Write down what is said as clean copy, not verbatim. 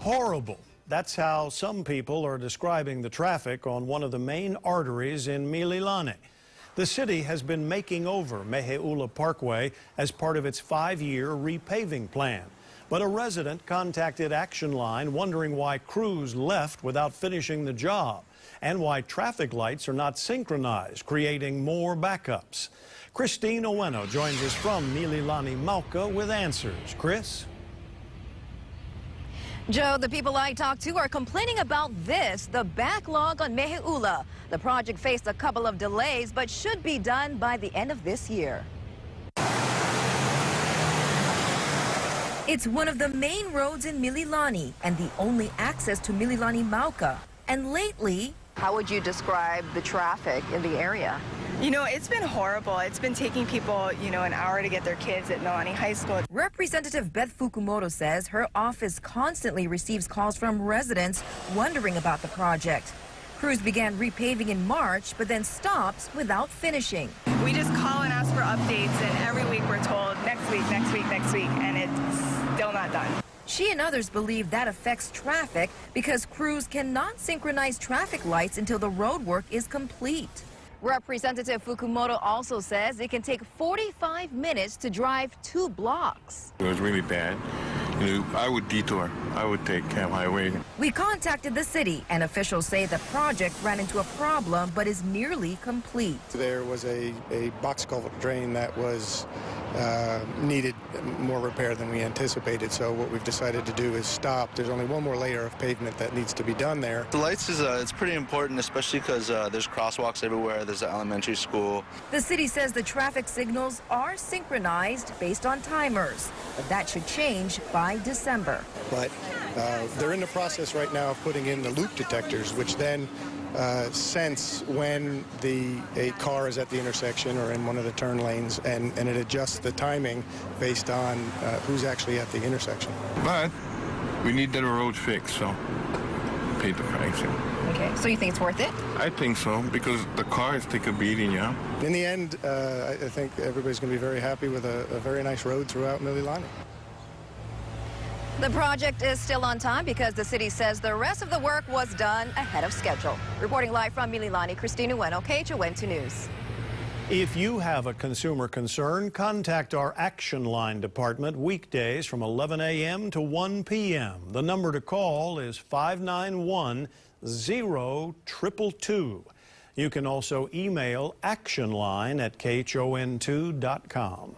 Horrible. That's how some people are describing the traffic on one of the main arteries in Mililani. The city has been making over Meheula Parkway as part of its 5-year repaving plan. But a resident contacted Action Line wondering why crews left without finishing the job and why traffic lights are not synchronized, creating more backups. Christine Oweno joins us from Mililani Mauka with answers. Chris? Joe, the people I talked to are complaining about this, the backlog on Meheula. The project faced a couple of delays, but should be done by the end of this year. It's one of the main roads in Mililani and the only access to Mililani Mauka. And lately... How would you describe the traffic in the area? You know, it's been horrible. It's been taking people, an hour to get their kids at Mililani High School. Representative Beth Fukumoto says her office constantly receives calls from residents wondering about the project. Crews began repaving in March, but then stopped without finishing. We just call and ask for updates, and every week we're told next week, next week, next week, and it's still not done. She and others believe that affects traffic because crews cannot synchronize traffic lights until the road work is complete. Representative Fukumoto also says it can take 45 minutes to drive 2 blocks. It was really bad. I would detour. I would take Camp Highway. We contacted the city, and officials say the project ran into a problem but is nearly complete. There was a box culvert drain that was needed more repair than we anticipated, so what we've decided to do is stop. There's only one more layer of pavement that needs to be done there. The lights it's pretty important, especially because there's crosswalks everywhere. There's an elementary school. The city says the traffic signals are synchronized based on timers, but that should change by December. But they're in the process right now of putting in the loop detectors, which then sense when a car is at the intersection or in one of the turn lanes, and it adjusts the timing based on who's actually at the intersection. But we need the road fixed, so pay the price. Okay, so you think it's worth it? I think so, because the cars take a beating, yeah. In the end, I think everybody's going to be very happy with a very nice road throughout Mililani. The project is still on time because the city says the rest of the work was done ahead of schedule. Reporting live from Mililani, Christine Oweno, KHON2 News. If you have a consumer concern, contact our Action Line department weekdays from 11 a.m. to 1 p.m. The number to call is 591-0222. You can also email actionline@khon2.com.